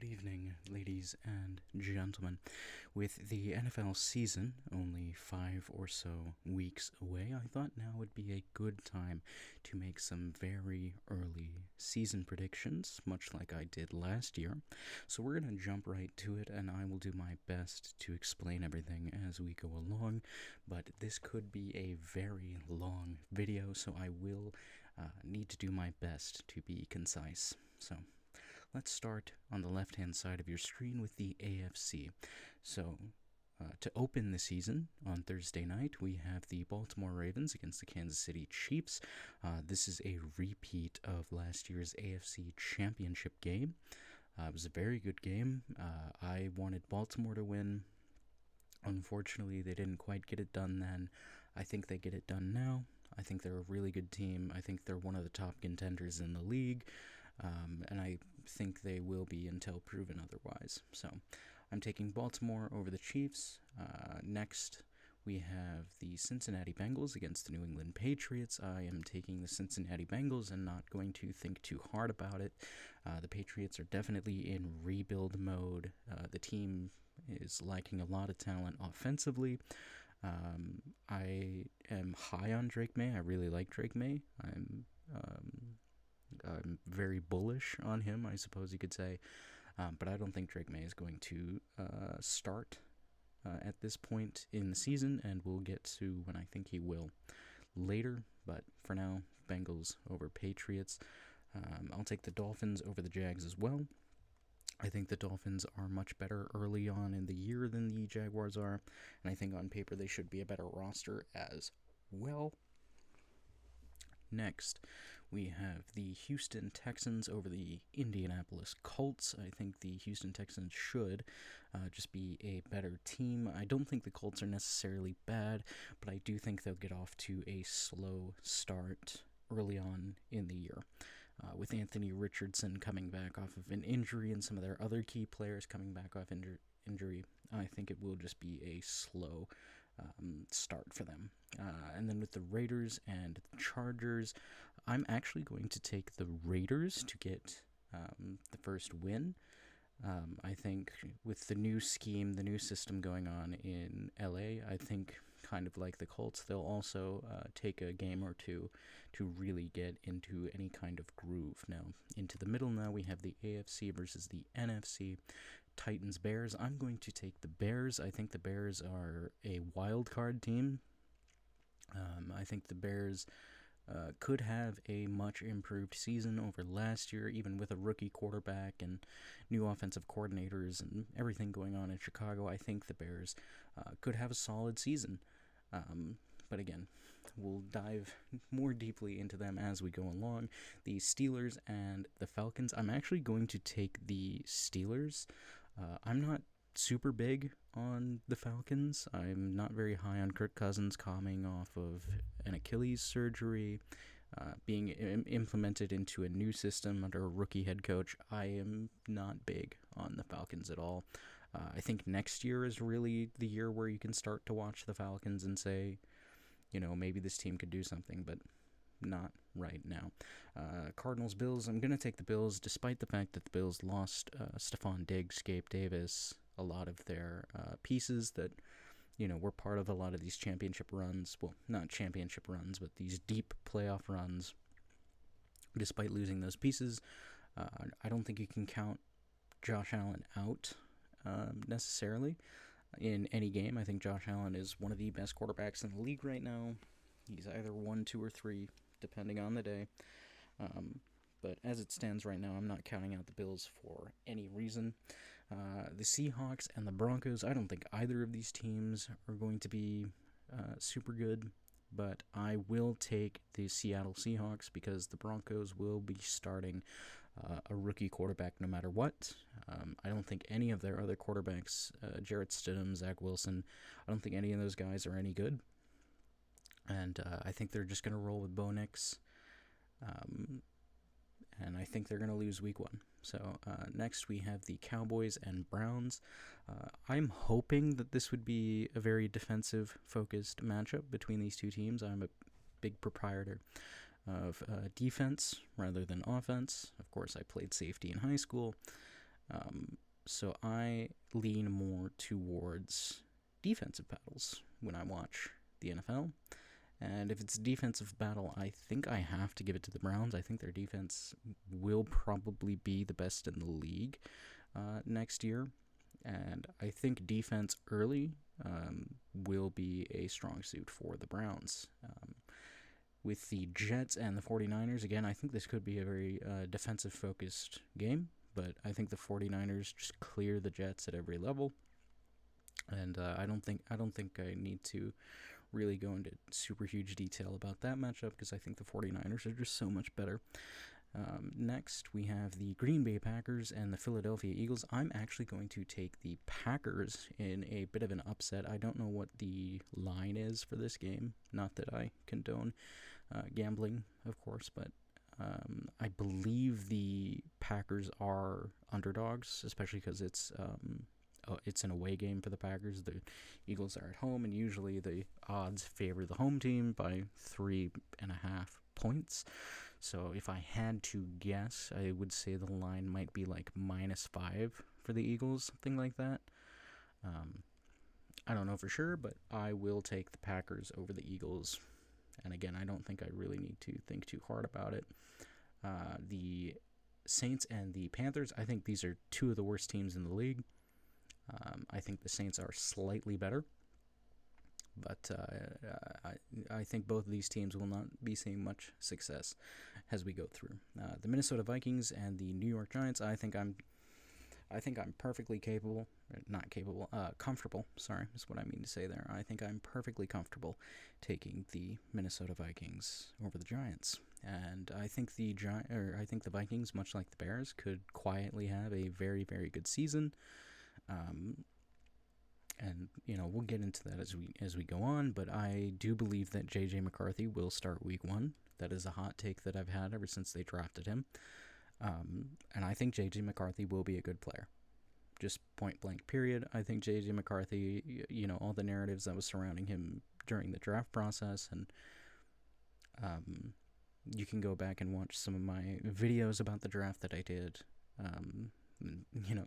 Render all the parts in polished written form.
Good evening, ladies and gentlemen. With the NFL season only 5 or so weeks away, I thought now would be a good time to make some very early season predictions, much like I did last year. So we're going to jump right to it, and I will do my best to explain everything as we go along. But this could be a very long video, so I will need to do my best to be concise. So let's start on the left-hand side of your screen with the AFC. So, to open the season on Thursday night, we have the Baltimore Ravens against the Kansas City Chiefs. This is a repeat of last year's AFC Championship game. It was a very good game. I wanted Baltimore to win. Unfortunately, they didn't quite get it done then. I think they get it done now. I think they're a really good team. I think they're one of the top contenders in the league. And I think they will be until proven otherwise. So I'm taking Baltimore over the Chiefs. Next, we have the Cincinnati Bengals against the New England Patriots. I am taking the Cincinnati Bengals and not going to think too hard about it. The Patriots are definitely in rebuild mode. The team is lacking a lot of talent offensively. I am high on Drake May. I really like Drake May. I'm very bullish on him, I suppose you could say. But I don't think Drake May is going to start at this point in the season, and we'll get to when I think he will later. But for now, Bengals over Patriots. I'll take the Dolphins over the Jags as well. I think the Dolphins are much better early on in the year than the Jaguars are, and I think on paper they should be a better roster as well. Next, we have the Houston Texans over the Indianapolis Colts. I think the Houston Texans should just be a better team. I don't think the Colts are necessarily bad, but I do think they'll get off to a slow start early on in the year. With Anthony Richardson coming back off of an injury and some of their other key players coming back off injury, I think it will just be a slow start for them. And then with the Raiders and the Chargers, I'm actually going to take the Raiders to get the first win. I think with the new scheme, the new system going on in LA, I think kind of like the Colts, they'll also take a game or two to really get into any kind of groove. Now, into the middle now, we have the AFC versus the NFC. Titans, Bears. I'm going to take the Bears. I think the Bears are a wild card team. I think the Bears could have a much improved season over last year, even with a rookie quarterback and new offensive coordinators and everything going on in Chicago. I think the Bears could have a solid season. But again, we'll dive more deeply into them as we go along. The Steelers and the Falcons. I'm actually going to take the Steelers. I'm not super big on the Falcons. I'm not very high on Kirk Cousins coming off of an Achilles surgery, being implemented into a new system under a rookie head coach. I am not big on the Falcons at all. I think next year is really the year where you can start to watch the Falcons and say, maybe this team could do something, but not right now. Cardinals, Bills. I'm going to take the Bills, despite the fact that the Bills lost Stephon Diggs, Gabe Davis, a lot of their pieces that, were part of a lot of these championship runs. Well, not championship runs, but these deep playoff runs. Despite losing those pieces, I don't think you can count Josh Allen out necessarily in any game. I think Josh Allen is one of the best quarterbacks in the league right now. He's either 1, 2, or 3, depending on the day. But as it stands right now, I'm not counting out the Bills for any reason. The Seahawks and the Broncos, I don't think either of these teams are going to be super good, but I will take the Seattle Seahawks because the Broncos will be starting a rookie quarterback no matter what. I don't think any of their other quarterbacks, Jarrett Stidham, Zach Wilson, I don't think any of those guys are any good. And I think they're just going to roll with Bo Nix. And I think they're going to lose week 1. So next we have the Cowboys and Browns. I'm hoping that this would be a very defensive-focused matchup between these two teams. I'm a big proprietor of defense rather than offense. Of course, I played safety in high school. So I lean more towards defensive battles when I watch the NFL. And if it's a defensive battle, I think I have to give it to the Browns. I think their defense will probably be the best in the league next year. And I think defense early will be a strong suit for the Browns. With the Jets and the 49ers, again, I think this could be a very defensive-focused game. But I think the 49ers just clear the Jets at every level. And I don't think I need to really go into super huge detail about that matchup because I think the 49ers are just so much better. Next, we have the Green Bay Packers and the Philadelphia Eagles. I'm actually going to take the Packers in a bit of an upset. I don't know what the line is for this game. Not that I condone gambling, of course, but I believe the Packers are underdogs, especially because it's an away game for the Packers. The Eagles are at home, and usually the odds favor the home team by 3.5 points. So if I had to guess, I would say the line might be like -5 for the Eagles, something like that. I don't know for sure, but I will take the Packers over the Eagles. And again, I don't think I really need to think too hard about it. The Saints and the Panthers, I think these are two of the worst teams in the league. I think the Saints are slightly better, but I think both of these teams will not be seeing much success as we go through. The Minnesota Vikings and the New York Giants, I think I'm perfectly comfortable. Sorry, is what I mean to say there. I think I'm perfectly comfortable taking the Minnesota Vikings over the Giants, and I think the Vikings, much like the Bears, could quietly have a very, very good season. And we'll get into that as we go on, but I do believe that J.J. McCarthy will start Week 1. That is a hot take that I've had ever since they drafted him. And I think J.J. McCarthy will be a good player. Just point blank period. I think J.J. McCarthy, all the narratives that was surrounding him during the draft process, and you can go back and watch some of my videos about the draft that I did.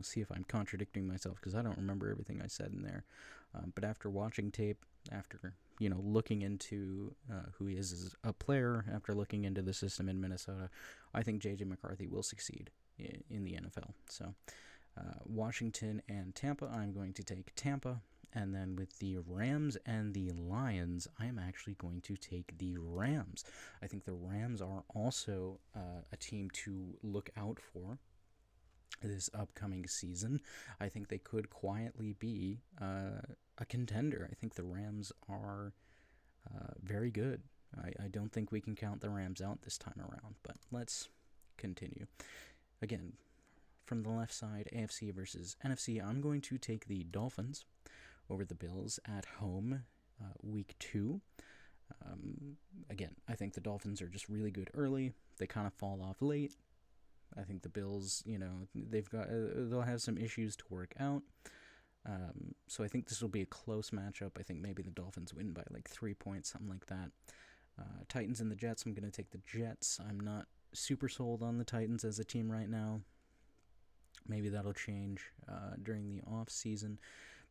See if I'm contradicting myself, because I don't remember everything I said in there. But after watching tape, after, looking into who he is as a player, after looking into the system in Minnesota, I think J.J. McCarthy will succeed in the NFL. So, Washington and Tampa, I'm going to take Tampa. And then with the Rams and the Lions, I'm actually going to take the Rams. I think the Rams are also a team to look out for this upcoming season. I think they could quietly be a contender. I think the Rams are very good. I don't think we can count the Rams out this time around, but let's continue. Again, from the left side, AFC versus NFC, I'm going to take the Dolphins over the Bills at home, Week 2. Again, I think the Dolphins are just really good early. They kind of fall off late. I think the Bills, they'll have some issues to work out. So I think this will be a close matchup. I think maybe the Dolphins win by like 3 points, something like that. Titans and the Jets, I'm going to take the Jets. I'm not super sold on the Titans as a team right now. Maybe that'll change during the off season.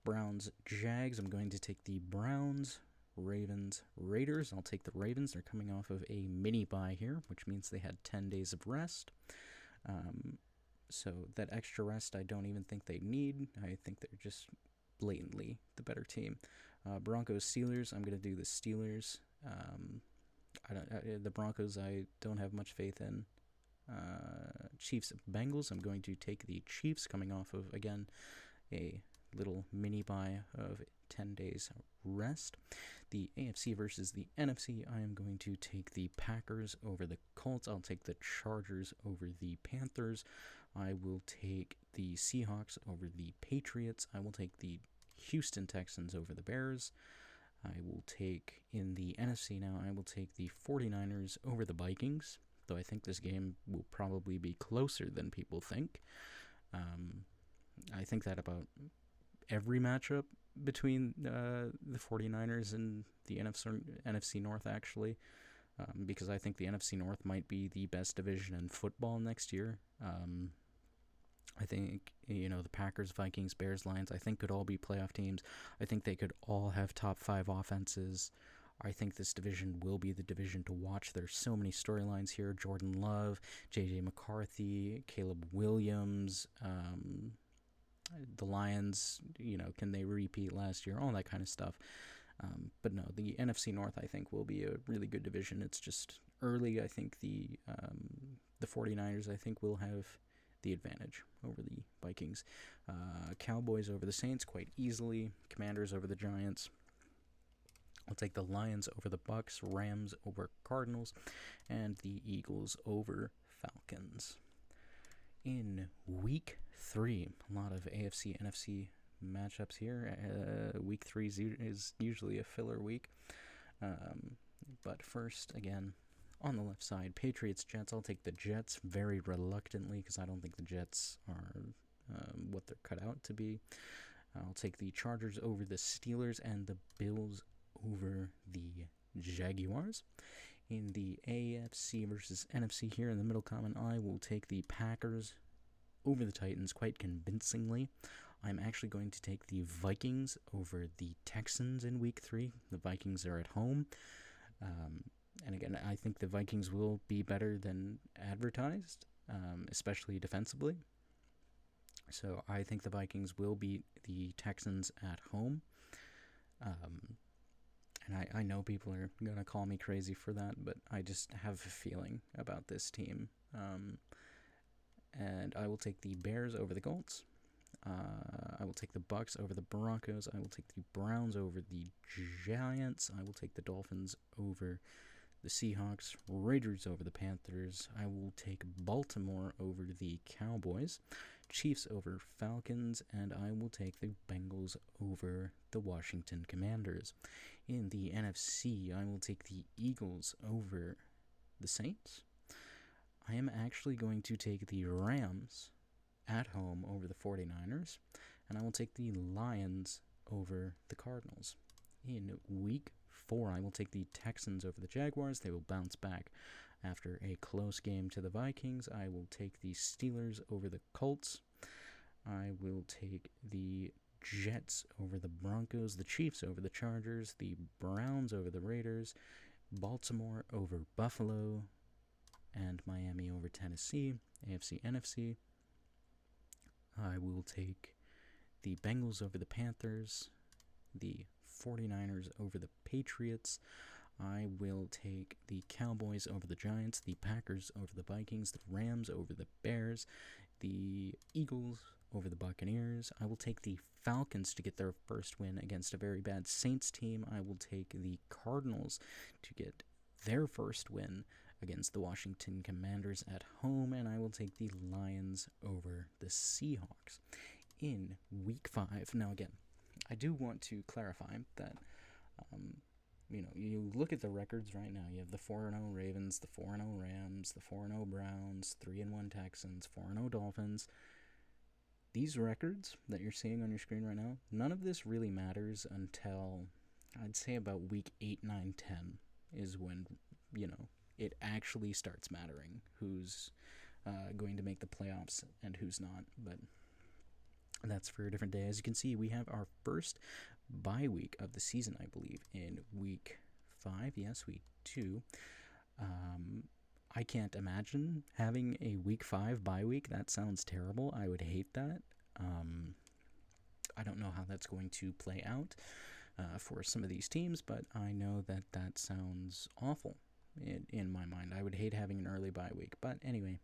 Browns, Jags, I'm going to take the Browns. Ravens, Raiders, I'll take the Ravens. They're coming off of a mini bye here, which means they had 10 days of rest. So that extra rest I don't even think they need. I think they're just blatantly the better team. Broncos, Steelers, I'm going to do the Steelers. The Broncos I don't have much faith in. Chiefs, Bengals, I'm going to take the Chiefs, coming off of, again, a little mini bye of 10 days rest. The AFC versus the NFC, I am going to take the Packers over the Colts. I'll take the Chargers over the Panthers. I will take the Seahawks over the Patriots. I will take the Houston Texans over the Bears. I will take, in the NFC now, I will take the 49ers over the Vikings, though I think this game will probably be closer than people think. I think that about every matchup between the 49ers and the NFC North, actually, because I think the NFC North might be the best division in football next year. I I think, the Packers, Vikings, Bears, Lions, I think could all be playoff teams. I think they could all have top 5 offenses. I think this division will be the division to watch. There's so many storylines here. Jordan Love, J.J. McCarthy, Caleb Williams, the Lions, can they repeat last year? All that kind of stuff. But no, the NFC North, I think, will be a really good division. It's just early. I think the 49ers, I think, will have the advantage over the Vikings. Cowboys over the Saints quite easily. Commanders over the Giants. I'll take the Lions over the Bucks, Rams over Cardinals, and the Eagles over Falcons. In Week 3, a lot of AFC, NFC matchups here. Week 3 is usually a filler week. But first, again, on the left side, Patriots-Jets. I'll take the Jets very reluctantly because I don't think the Jets are what they're cut out to be. I'll take the Chargers over the Steelers and the Bills over the Jaguars. In the AFC versus NFC here in the middle column, I will take the Packers over the Titans quite convincingly. I'm actually going to take the Vikings over the Texans in Week 3. The Vikings are at home. And again, I think the Vikings will be better than advertised, especially defensively. So I think the Vikings will beat the Texans at home. And I know people are going to call me crazy for that, but I just have a feeling about this team. And I will take the Bears over the Colts. I will take the Bucks over the Broncos. I will take the Browns over the Giants. I will take the Dolphins over the Seahawks. Raiders over the Panthers. I will take Baltimore over the Cowboys. Chiefs over Falcons. And I will take the Bengals over the Washington Commanders. In the NFC, I will take the Eagles over the Saints. I am actually going to take the Rams at home over the 49ers, and I will take the Lions over the Cardinals. In Week 4, I will take the Texans over the Jaguars. They will bounce back after a close game to the Vikings. I will take the Steelers over the Colts. I will take the Jets over the Broncos, the Chiefs over the Chargers, the Browns over the Raiders, Baltimore over Buffalo, and Miami over Tennessee. AFC, NFC. I will take the Bengals over the Panthers, the 49ers over the Patriots. I will take the Cowboys over the Giants, the Packers over the Vikings, the Rams over the Bears, the Eagles over the Buccaneers. I will take the Falcons to get their first win against a very bad Saints team. I will take the Cardinals to get their first win against the Washington Commanders at home, and I will take the Lions over the Seahawks in Week 5. Now, again, I do want to clarify that, you look at the records right now. You have the 4-0 Ravens, the 4-0 Rams, the 4-0 Browns, 3-1 Texans, 4-0 Dolphins. These records that you're seeing on your screen right now, none of this really matters until, I'd say, about Week 8, 9, 10 is when, it actually starts mattering who's going to make the playoffs and who's not. But that's for a different day. As you can see, we have our first bye week of the season, I believe, in Week 5. Yes, Week 2. I can't imagine having a Week 5 bye week. That sounds terrible. I would hate that. I don't know how that's going to play out for some of these teams, but I know that sounds awful. In my mind, I would hate having an early bye week. But anyway,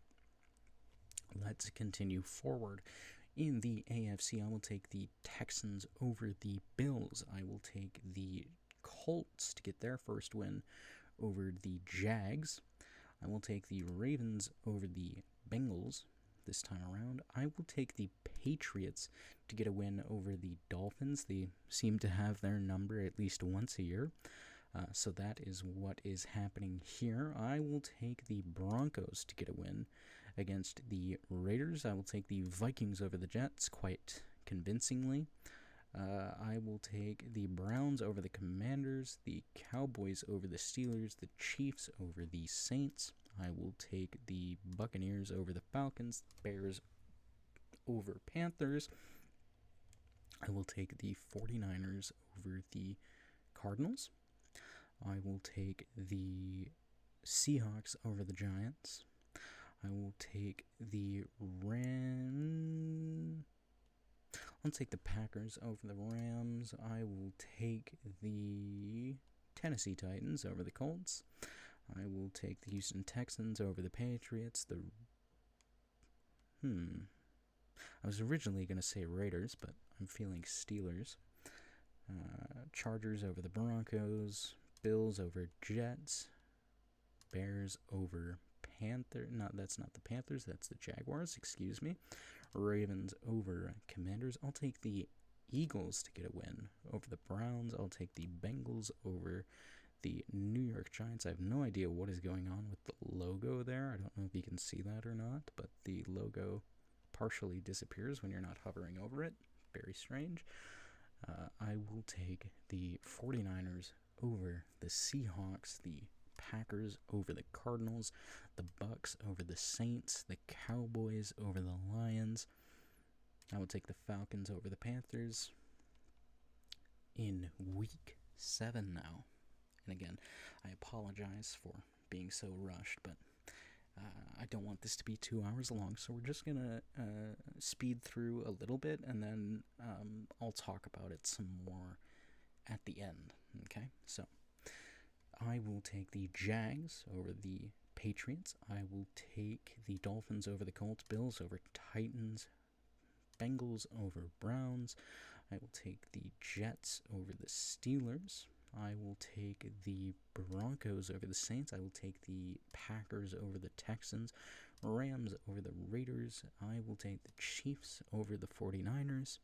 let's continue forward. In the AFC, I will take the Texans over the Bills. I will take the Colts to get their first win over the Jags. I will take the Ravens over the Bengals this time around. I will take the Patriots to get a win over the Dolphins. They seem to have their number at least once a year. So that is what is happening here. I will take the Broncos to get a win against the Raiders. I will take the Vikings over the Jets quite convincingly. I will take the Browns over the Commanders, the Cowboys over the Steelers, the Chiefs over the Saints. I will take the Buccaneers over the Falcons, the Bears over Panthers. I will take the 49ers over the Cardinals. I will take the Seahawks over the Giants. I will take the I'll take the Packers over the Rams. I will take the Tennessee Titans over the Colts. I will take the Houston Texans over the Patriots. I was originally going to say Raiders, but I'm feeling Steelers. Chargers over the Broncos. Bills over Jets. Bears over Panthers. No, that's not the Panthers. That's the Jaguars. Excuse me. Ravens over Commanders. I'll take the Eagles to get a win over the Browns. I'll take the Bengals over the New York Giants. I have no idea what is going on with the logo there. I don't know if you can see that or not, but the logo partially disappears when you're not hovering over it. Very strange. I will take the 49ers over the Seahawks, the Packers over the Cardinals, the Bucks over the Saints, the Cowboys over the Lions. I will take the Falcons over the Panthers in week 7 now. And again, I apologize for being so rushed, but I don't want this to be 2 hours long, so we're just going to speed through a little bit, and then I'll talk about it some more at the end, okay? So, I will take the Jags over the Patriots. I will take the Dolphins over the Colts, Bills over Titans, Bengals over Browns. I will take the Jets over the Steelers. I will take the Broncos over the Saints. I will take the Packers over the Texans. Rams over the Raiders. I will take the Chiefs over the 49ers.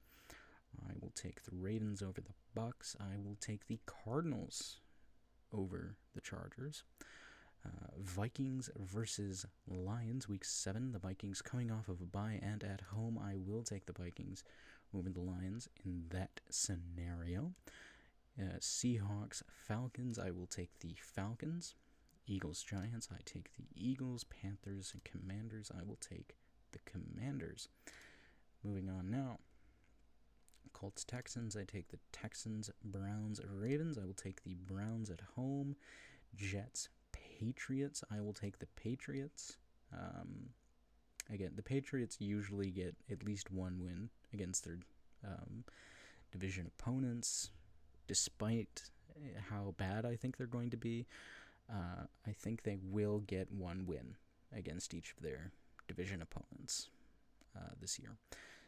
I will take the Ravens over the Bucks. I will take the Cardinals over the Chargers. Vikings versus Lions, week 7. The Vikings coming off of a bye and at home. I will take the Vikings over the Lions in that scenario. Seahawks, Falcons, I will take the Falcons. Eagles, Giants, I take the Eagles. Panthers and Commanders, I will take the Commanders. Moving on now. Colts, Texans, I take the Texans. Browns, Ravens, I will take the Browns at home. Jets, Patriots, I will take the Patriots. Again, the Patriots usually get at least one win against their division opponents. Despite how bad I think they're going to be, I think they will get one win against each of their division opponents this year.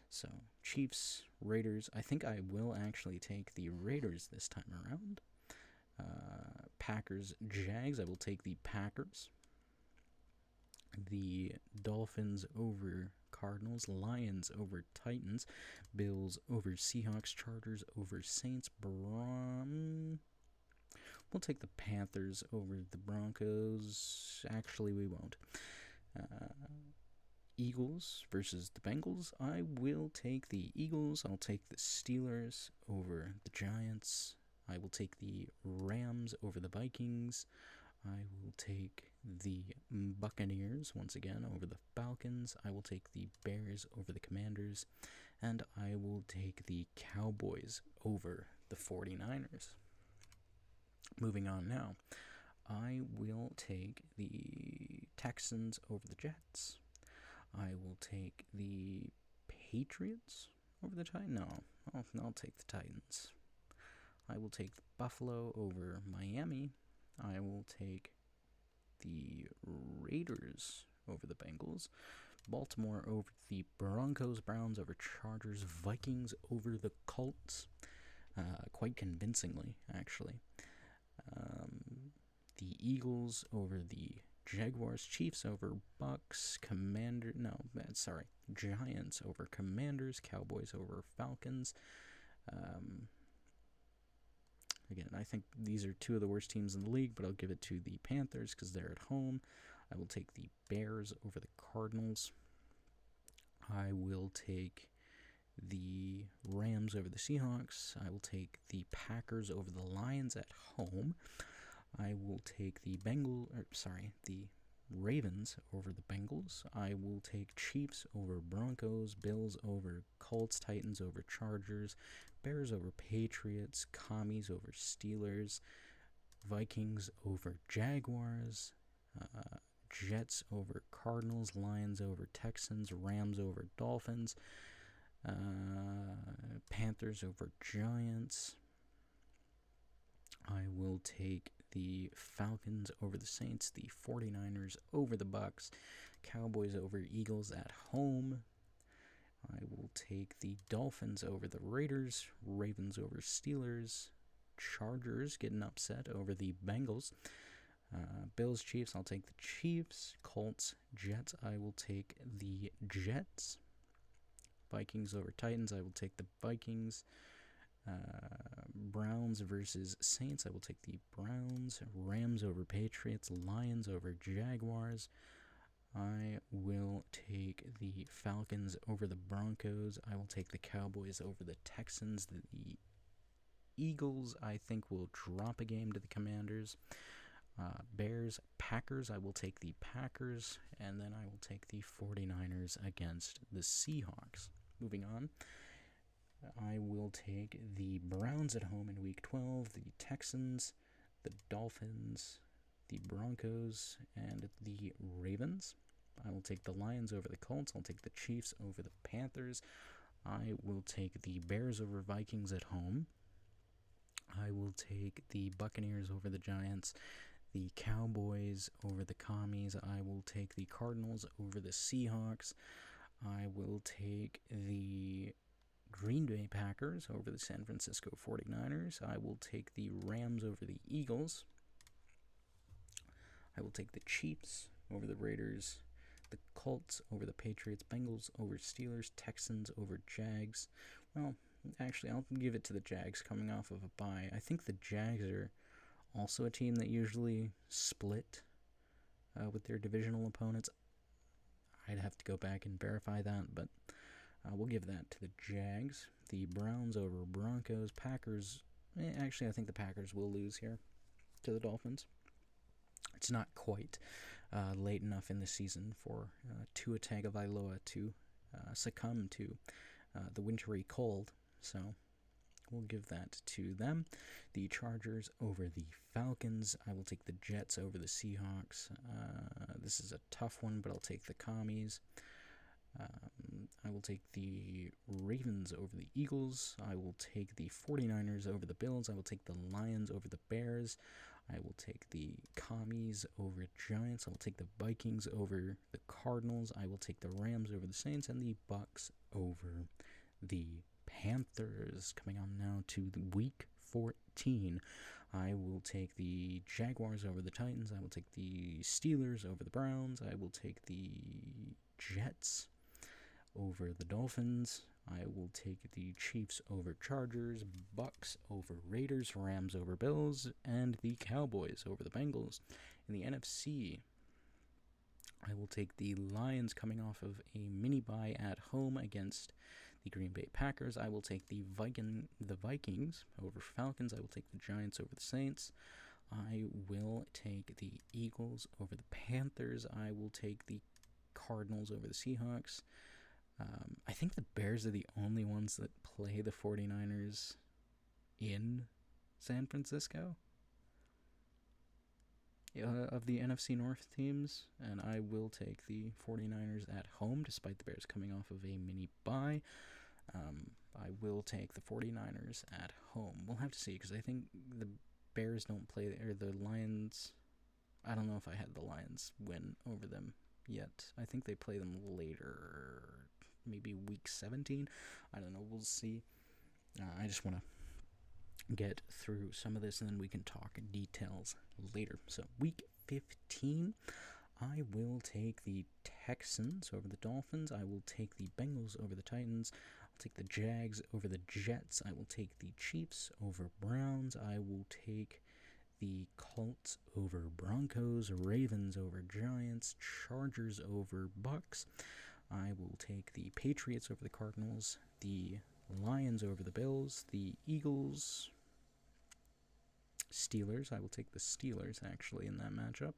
So, Chiefs, Raiders, I think I will actually take the Raiders this time around. Packers, Jags, I will take the Packers. The Dolphins over Cardinals, Lions over Titans, Bills over Seahawks, Chargers over Saints, we'll take the Panthers over the Broncos. Actually, we won't. Eagles versus the Bengals, I will take the Eagles. I'll take the Steelers over the Giants. I will take the Rams over the Vikings. I will take the Buccaneers, once again, over the Falcons. I will take the Bears over the Commanders. And I will take the Cowboys over the 49ers. Moving on now. I will take the Texans over the Jets. I will take the Patriots over the Titans. No, I'll take the Titans. I will take Buffalo over Miami. I will take the Raiders over the Bengals. Baltimore over the Broncos. Browns over Chargers. Vikings over the Colts. Quite convincingly, actually. The Eagles over the Jaguars. Chiefs over Bucks. Giants over Commanders. Cowboys over Falcons. Again, I think these are two of the worst teams in the league, but I'll give it to the Panthers because they're at home. I will take the Bears over the Cardinals. I will take the Rams over the Seahawks. I will take the Packers over the Lions at home. I will take the Ravens over the Bengals. I will take Chiefs over Broncos, Bills over Colts, Titans over Chargers, Bears over Patriots, Commies over Steelers, Vikings over Jaguars, Jets over Cardinals, Lions over Texans, Rams over Dolphins, Panthers over Giants. I will take the Falcons over the Saints, the 49ers over the Bucks, Cowboys over Eagles at home. I will take the Dolphins over the Raiders, Ravens over Steelers, Chargers getting upset over the Bengals, Bills, Chiefs, I'll take the Chiefs, Colts, Jets, I will take the Jets, Vikings over Titans, I will take the Vikings, Browns versus Saints, I will take the Browns, Rams over Patriots, Lions over Jaguars, I will take the Falcons over the Broncos, I will take the Cowboys over the Texans, the Eagles I think will drop a game to the Commanders, Bears, Packers, I will take the Packers, and then I will take the 49ers against the Seahawks. Moving on, I will take the Browns at home in Week 12, the Texans, the Dolphins, the Broncos, and the Ravens. I will take the Lions over the Colts. I'll take the Chiefs over the Panthers. I will take the Bears over Vikings at home. I will take the Buccaneers over the Giants, the Cowboys over the Commies. I will take the Cardinals over the Seahawks. I will take the Green Bay Packers over the San Francisco 49ers. I will take the Rams over the Eagles. I will take the Chiefs over the Raiders, the Colts over the Patriots, Bengals over Steelers, Texans over Jags. Well, actually, I'll give it to the Jags coming off of a bye. I think the Jags are also a team that usually split with their divisional opponents. I'd have to go back and verify that, but we'll give that to the Jags. The Browns over Broncos, Packers. Actually, I think the Packers will lose here to the Dolphins. It's not quite late enough in the season for Tua Tagovailoa to succumb to the wintry cold, so we'll give that to them. The Chargers over the Falcons. I will take the Jets over the Seahawks. This is a tough one, but I'll take the Commies. I will take the Ravens over the Eagles. I will take the 49ers over the Bills. I will take the Lions over the Bears. I will take the Commies over Giants. I will take the Vikings over the Cardinals. I will take the Rams over the Saints, and the Bucks over the Panthers. Coming on now to the Week 14. I will take the Jaguars over the Titans. I will take the Steelers over the Browns. I will take the Jets over the Dolphins. I will take the Chiefs over Chargers, Bucks over Raiders, Rams over Bills, and the Cowboys over the Bengals. In the NFC, I will take the Lions coming off of a mini-bye at home against the Green Bay Packers. I will take the Vikings over Falcons. I will take the Giants over the Saints. I will take the Eagles over the Panthers. I will take the Cardinals over the Seahawks. I think the Bears are the only ones that play the 49ers in San Francisco of the NFC North teams, and I will take the 49ers at home despite the Bears coming off of a mini bye. I will take the 49ers at home. We'll have to see, because I think the Bears don't play, or the Lions, I don't know if I had the Lions win over them yet. I think they play them later, maybe week 17. I don't know, we'll see. I just want to get through some of this, and then we can talk details later. So week 15, I will take the Texans over the Dolphins. I will take the Bengals over the Titans. I'll take the Jags over the Jets. I will take the Chiefs over Browns. I will take the Colts over Broncos, Ravens over Giants, Chargers over Bucks. I will take the Patriots over the Cardinals, the Lions over the Bills, the Eagles, Steelers. I will take the Steelers, actually, in that matchup.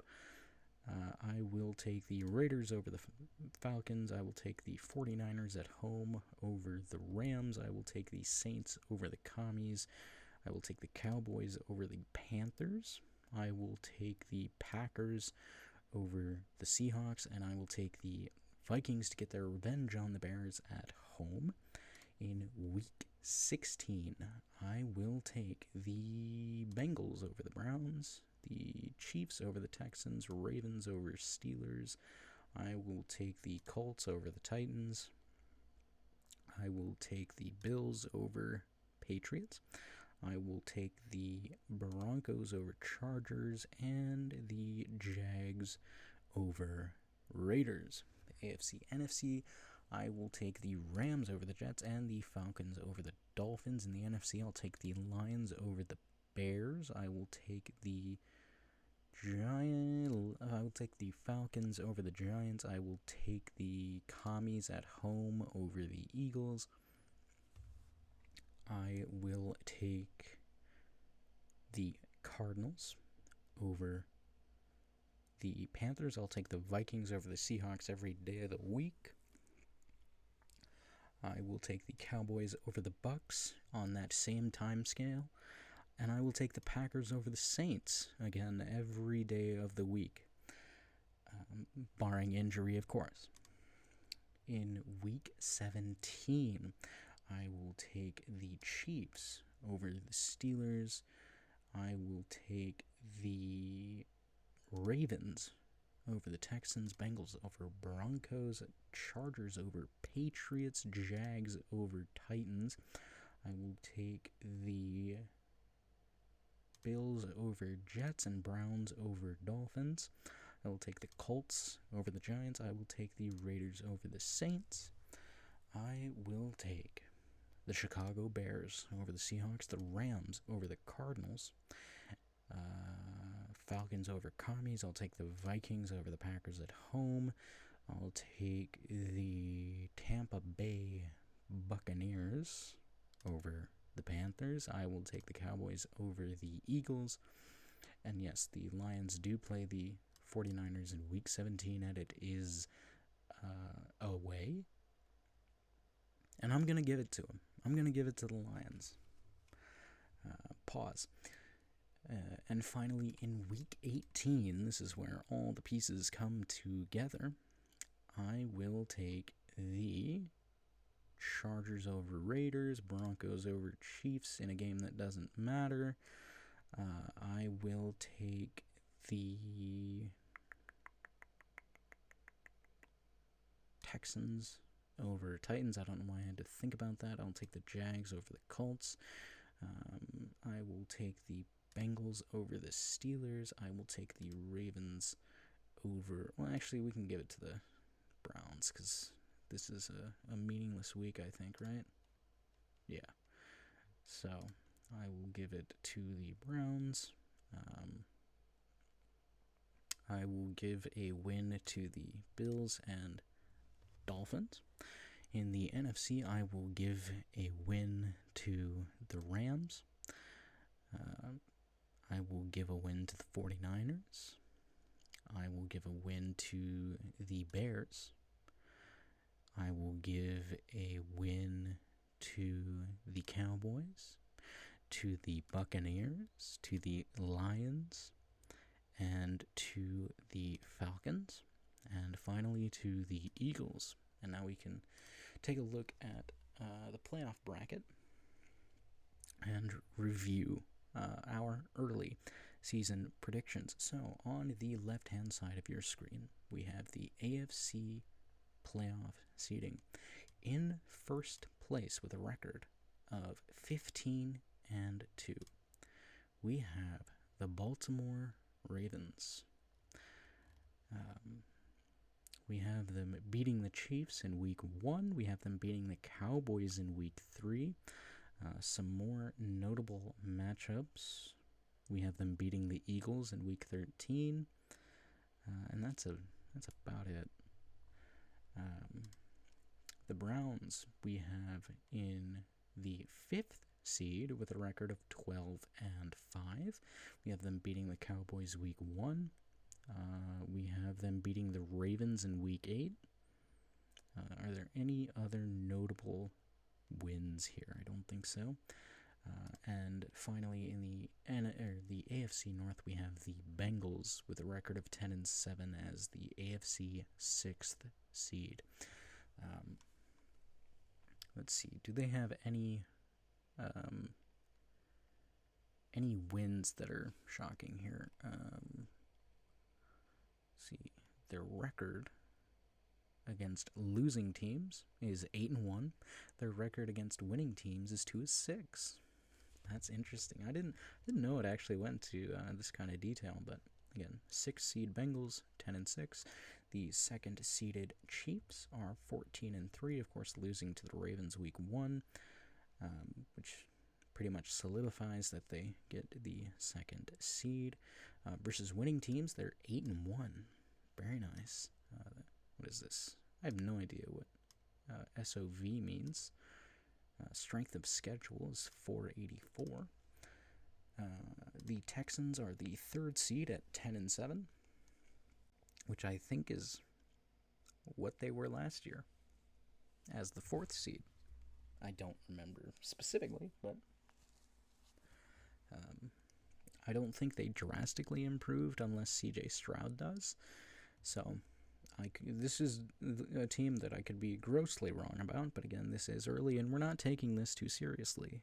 I will take the Raiders over the Falcons. I will take the 49ers at home over the Rams. I will take the Saints over the Commies. I will take the Cowboys over the Panthers. I will take the Packers over the Seahawks. And I will take the Vikings to get their revenge on the Bears at home. In Week 16, I will take the Bengals over the Browns, the Chiefs over the Texans, Ravens over Steelers. I will take the Colts over the Titans. I will take the Bills over Patriots. I will take the Broncos over Chargers and the Jags over Raiders. The AFC, NFC, I will take the Rams over the Jets and the Falcons over the Dolphins. In the NFC, I'll take the Lions over the Bears. I will take the Falcons over the Giants. I will take the Commies at home over the Eagles. I will take the Cardinals over the Panthers. I'll take the Vikings over the Seahawks every day of the week. I will take the Cowboys over the Bucks on that same time scale. And I will take the Packers over the Saints, again, every day of the week, barring injury, of course. In Week 17, I will take the Chiefs over the Steelers. I will take the Ravens over the Texans, Bengals over Broncos, Chargers over Patriots, Jags over Titans. I will take the Bills over Jets and Browns over Dolphins. I will take the Colts over the Giants. I will take the Raiders over the Saints. I will take the Chicago Bears over the Seahawks, the Rams over the Cardinals, Falcons over Commies. I'll take the Vikings over the Packers at home. I'll take the Tampa Bay Buccaneers over the Panthers. I will take the Cowboys over the Eagles. And yes, the Lions do play the 49ers in Week 17, and it is away. And I'm going to give it to them. I'm going to give it to the Lions. Pause. And finally, in Week 18, this is where all the pieces come together. I will take the Chargers over Raiders, Broncos over Chiefs in a game that doesn't matter. I will take the Texans over Titans. I don't know why I had to think about that. I'll take the Jags over the Colts. I will take the Bengals over the Steelers. I will take the Ravens over... Well, actually, we can give it to the Browns because this is a meaningless week, I think, right? Yeah. So, I will give it to the Browns. I will give a win to the Bills and Dolphins. In the NFC, I will give a win to the Rams. I will give a win to the 49ers. I will give a win to the Bears. I will give a win to the Cowboys, to the Buccaneers, to the Lions, and to the Falcons, and finally to the Eagles. And now we can take a look at the playoff bracket and review our early season predictions. So on the left-hand side of your screen, we have the AFC playoff seeding. In first place with a record of 15-2, we have the Baltimore Ravens. We have them beating the Chiefs in Week 1. We have them beating the Cowboys in Week 3. Some more notable matchups. We have them beating the Eagles in Week 13. And that's about it. The Browns we have in the 5th seed with a record of 12-5. We have them beating the Cowboys Week 1. We have them beating the Ravens in Week 8. Are there any other notable wins here? I don't think so. And finally, in the AFC North, we have the Bengals with a record of 10-7 as the AFC 6th seed. Let's see. Do they have any wins that are shocking here? See, their record against losing teams is 8-1. Their record against winning teams is 2-6. That's interesting. I didn't know it actually went to this kind of detail, but again, 6th seed Bengals 10-6. The 2nd seeded Chiefs are 14-3, of course, losing to the Ravens Week 1, which pretty much solidifies that they get the 2nd seed. Versus winning teams, they're 8-1. Very nice. What is this? I have no idea what SOV means. Strength of schedule is 484. The Texans are the 3rd seed at 10-7, which I think is what they were last year as the 4th seed. I don't remember specifically, but I don't think they drastically improved unless CJ Stroud does. So this is a team that I could be grossly wrong about, but again, this is early, and we're not taking this too seriously.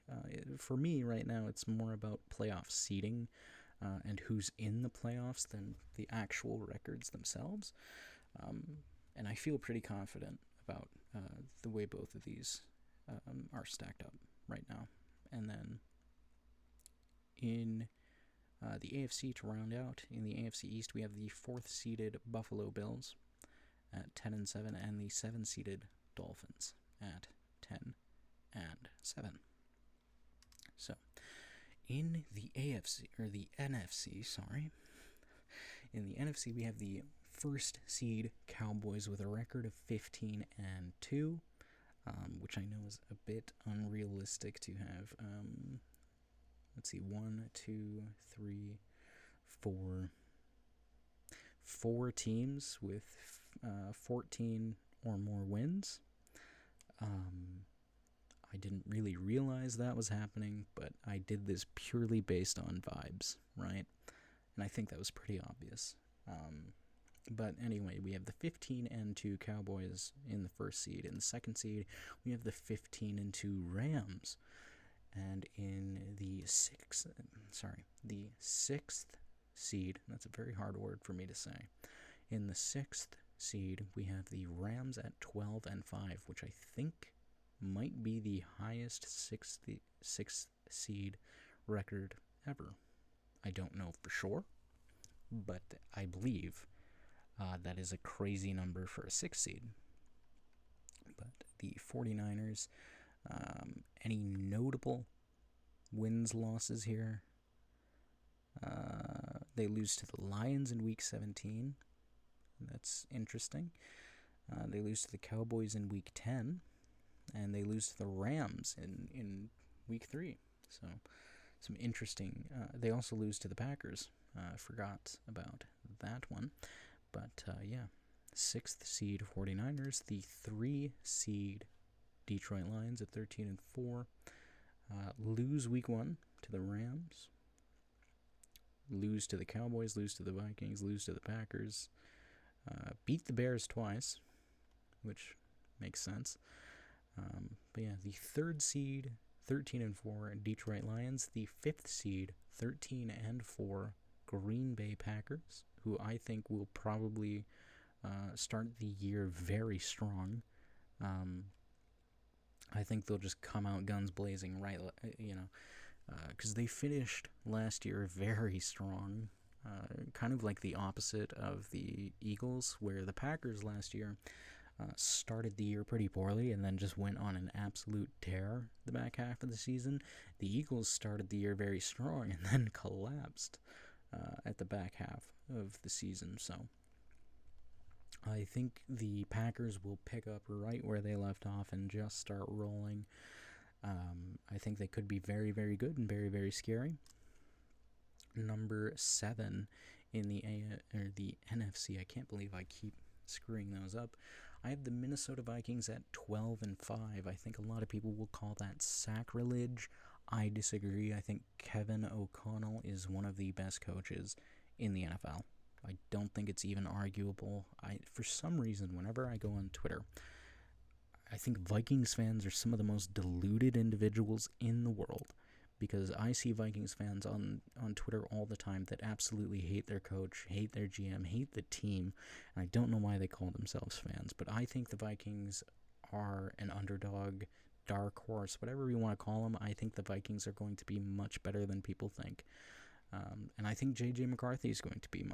For me, right now, it's more about playoff seeding and who's in the playoffs than the actual records themselves. And I feel pretty confident about the way both of these are stacked up right now. And then in the AFC to round out, in the AFC East, we have the 4th seeded Buffalo Bills at 10-7, and the 7th-seeded Dolphins at 10-7. So, in the NFC, in the NFC, we have the 1st seed Cowboys with a record of 15-2, which I know is a bit unrealistic to have. Let's see, 4 teams with 14 or more wins. I didn't really realize that was happening, but I did this purely based on vibes, right? And I think that was pretty obvious. But anyway, we have the 15-2 Cowboys in the 1st seed. In the 2nd seed, we have the 15-2 Rams. And in the 6th seed, that's a very hard word for me to say. In the 6th seed, we have the Rams at 12-5, which I think might be the highest 6th seed record ever. I don't know for sure, but I believe that is a crazy number for a 6th seed. But the 49ers, any notable wins, losses here? They lose to the Lions in Week 17. That's interesting. They lose to the Cowboys in Week 10. And they lose to the Rams in Week 3. So, some interesting... they also lose to the Packers. Forgot about that one. But, yeah. 6th seed 49ers. The 3 seed Detroit Lions at 13-4. Lose Week 1 to the Rams. Lose to the Cowboys. Lose to the Vikings. Lose to the Packers. Beat the Bears twice, which makes sense. But yeah, the 3rd seed, 13-4, Detroit Lions. The 5th seed, 13-4, Green Bay Packers, who I think will probably start the year very strong. I think they'll just come out guns blazing, right? Because they finished last year very strong. Kind of like the opposite of the Eagles, where the Packers last year started the year pretty poorly and then just went on an absolute tear the back half of the season. The Eagles started the year very strong and then collapsed at the back half of the season. So I think the Packers will pick up right where they left off and just start rolling. I think they could be very, very good and very, very scary. Number 7 In the the NFC, I can't believe I keep screwing those up. I have the Minnesota Vikings at 12-5. I think a lot of people will call that sacrilege. I disagree. I think Kevin O'Connell is one of the best coaches in the NFL. I don't think it's even arguable. For some reason, whenever I go on Twitter, I think Vikings fans are some of the most deluded individuals in the world, because I see Vikings fans on Twitter all the time that absolutely hate their coach, hate their GM, hate the team, and I don't know why they call themselves fans, but I think the Vikings are an underdog, dark horse, whatever you want to call them. I think the Vikings are going to be much better than people think, and I think J.J. McCarthy is going to be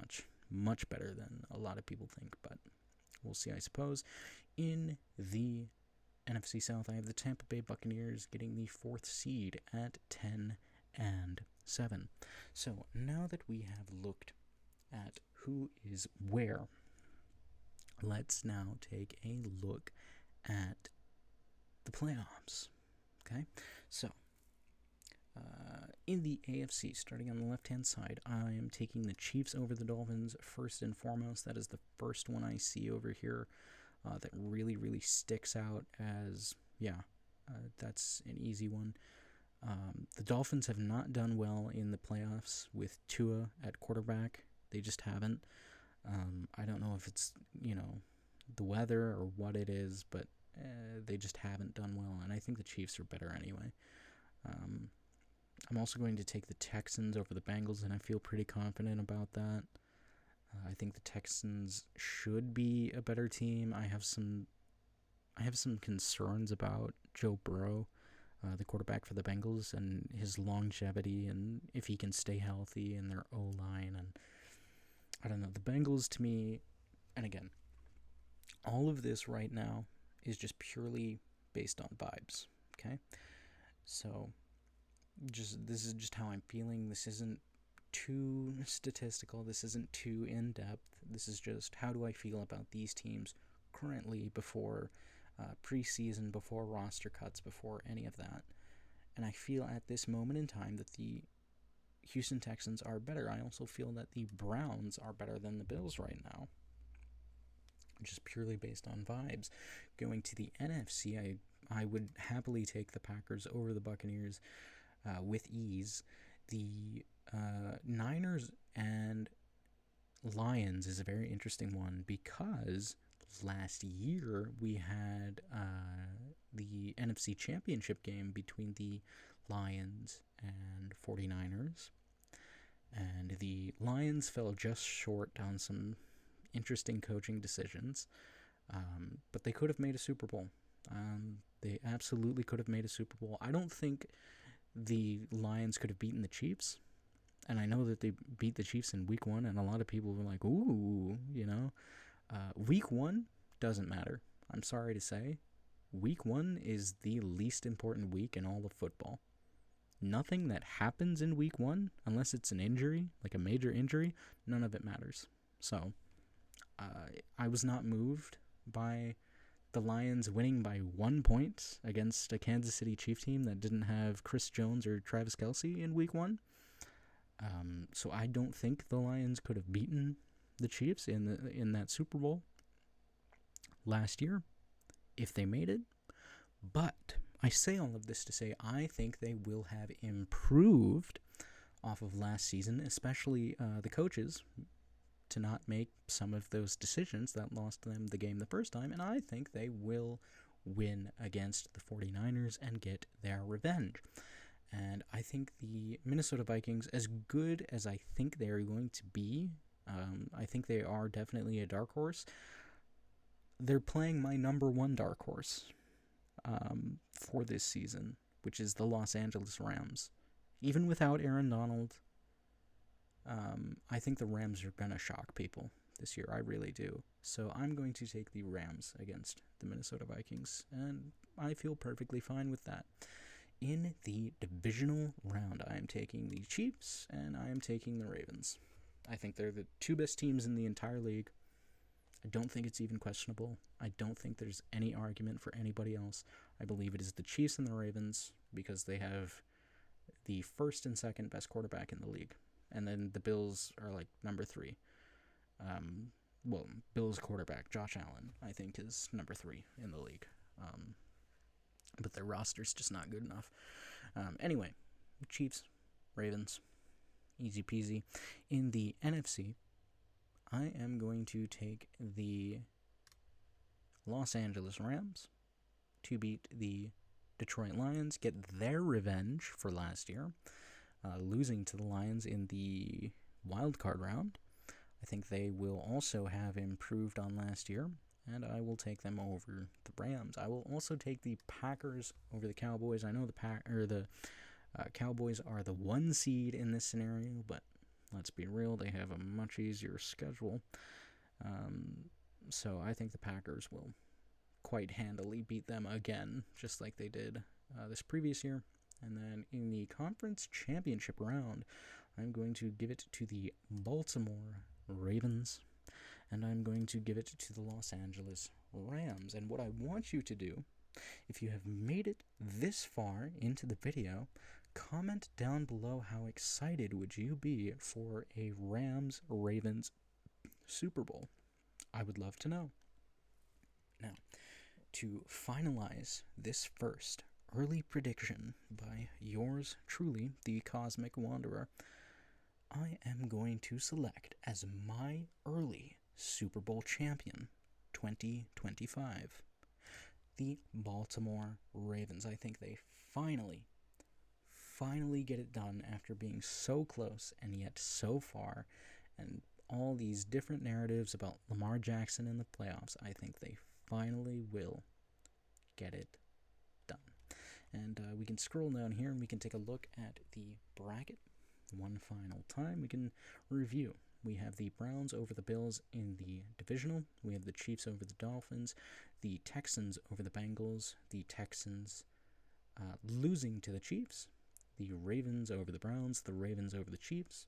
much better than a lot of people think, but we'll see, I suppose. In the NFC South, I have the Tampa Bay Buccaneers getting the 4th seed at 10-7. So now that we have looked at who is where, let's now take a look at the playoffs. Okay, so in the AFC, starting on the left-hand side, I am taking the Chiefs over the Dolphins first and foremost. That is the first one I see over here. That really, really sticks out as, that's an easy one. The Dolphins have not done well in the playoffs with Tua at quarterback. They just haven't. I don't know if it's, the weather or what it is, but they just haven't done well, and I think the Chiefs are better anyway. I'm also going to take the Texans over the Bengals, and I feel pretty confident about that. I think the Texans should be a better team. I have some concerns about Joe Burrow, the quarterback for the Bengals, and his longevity and if he can stay healthy in their O-line. And I don't know. The Bengals, to me, and again, all of this right now is just purely based on vibes, okay? So this is just how I'm feeling. This isn't too statistical. This isn't too in-depth. This is just how do I feel about these teams currently before preseason, before roster cuts, before any of that. And I feel at this moment in time that the Houston Texans are better. I also feel that the Browns are better than the Bills right now, just purely based on vibes. Going to the NFC, I would happily take the Packers over the Buccaneers with ease. The Niners and Lions is a very interesting one because last year we had the NFC Championship game between the Lions and 49ers, and the Lions fell just short on some interesting coaching decisions, but they could have made a Super Bowl. They absolutely could have made a Super Bowl. I don't think the Lions could have beaten the Chiefs, and I know that they beat the Chiefs in week 1, and a lot of people were like, ooh, week 1 doesn't matter. I'm sorry to say. Week 1 is the least important week in all of football. Nothing that happens in week 1, unless it's an injury, like a major injury, none of it matters. So, I was not moved by the Lions winning by 1 point against a Kansas City Chiefs team that didn't have Chris Jones or Travis Kelce in week 1. So I don't think the Lions could have beaten the Chiefs in that Super Bowl last year if they made it. But I say all of this to say I think they will have improved off of last season, especially the coaches, to not make some of those decisions that lost them the game the first time, and I think they will win against the 49ers and get their revenge. And I think the Minnesota Vikings, as good as I think they are going to be, I think they are definitely a dark horse. They're playing my number 1 dark horse for this season, which is the Los Angeles Rams. Even without Aaron Donald, I think the Rams are going to shock people this year. I really do. So I'm going to take the Rams against the Minnesota Vikings, and I feel perfectly fine with that. In the divisional round, I am taking the Chiefs, and I am taking the Ravens. I think they're the 2 best teams in the entire league. I don't think it's even questionable. I don't think there's any argument for anybody else. I believe it is the Chiefs and the Ravens because they have the first and second best quarterback in the league. and then the Bills are like number 3. Well, Bills quarterback Josh Allen, I think, is number 3 in the league. But their roster's just not good enough. Anyway, Chiefs, Ravens, easy peasy. In the NFC, I am going to take the Los Angeles Rams to beat the Detroit Lions, get their revenge for last year, losing to the Lions in the wild card round. I think they will also have improved on last year, and I will take them over the Rams. I will also take the Packers over the Cowboys. I know the Cowboys are the 1 seed in this scenario, but let's be real, they have a much easier schedule. So I think the Packers will quite handily beat them again, just like they did this previous year. And then in the conference championship round, I'm going to give it to the Baltimore Ravens, and I'm going to give it to the Los Angeles Rams. And what I want you to do, if you have made it this far into the video, comment down below how excited would you be for a Rams-Ravens Super Bowl. I would love to know. Now, to finalize this first early prediction by yours truly, the Cosmic Wanderer, I am going to select as my early Super Bowl champion 2025 the Baltimore Ravens. I think they finally get it done after being so close and yet so far, and all these different narratives about Lamar Jackson in the playoffs. I think they finally will get it done. And we can scroll down here and we can take a look at the bracket one final time. We can review. We have the Browns over the Bills in the divisional. We have the Chiefs over the Dolphins, the Texans over the Bengals, the Texans losing to the Chiefs, the Ravens over the Browns, the Ravens over the Chiefs.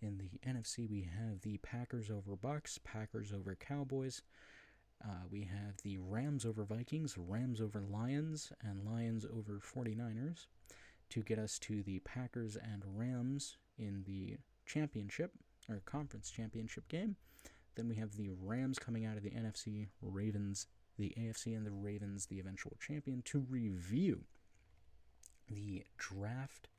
In the NFC, we have the Packers over Bucks, Packers over Cowboys. We have the Rams over Vikings, Rams over Lions, and Lions over 49ers to get us to the Packers and Rams in the championship, or conference championship game. Then we have the Rams coming out of the NFC, Ravens, the AFC, and the Ravens, the eventual champion. To review the draft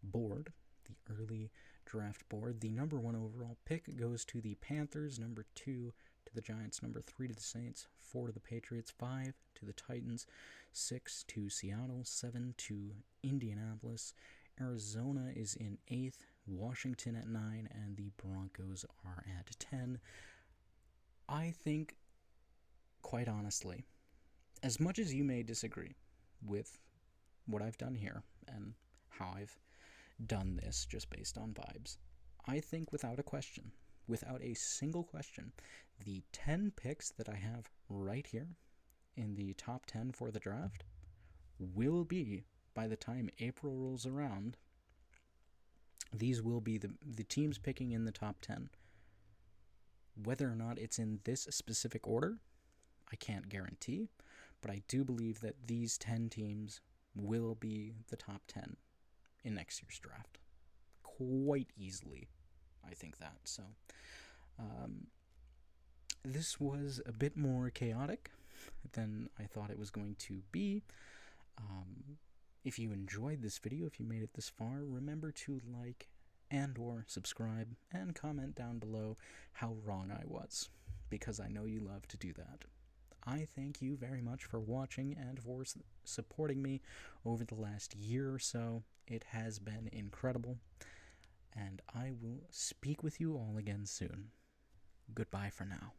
board, the early draft board, the number 1 overall pick goes to the Panthers, number 2 to the Giants, number 3 to the Saints, 4 to the Patriots, 5 to the Titans, 6 to Seattle, 7 to Indianapolis. Arizona is in 8th, Washington at 9, and the Broncos are at 10. I think, quite honestly, as much as you may disagree with what I've done here and how I've done this just based on vibes, I think without a question, without a single question, the 10 picks that I have right here in the top 10 for the draft will be, by the time April rolls around, these will be the teams picking in the top 10. Whether or not it's in this specific order, I can't guarantee, but I do believe that these 10 teams will be the top 10 in next year's draft. Quite easily, I think that. So, this was a bit more chaotic than I thought it was going to be. If you enjoyed this video, if you made it this far, remember to like and or subscribe and comment down below how wrong I was, because I know you love to do that. I thank you very much for watching and for supporting me over the last year or so. It has been incredible, and I will speak with you all again soon. Goodbye for now.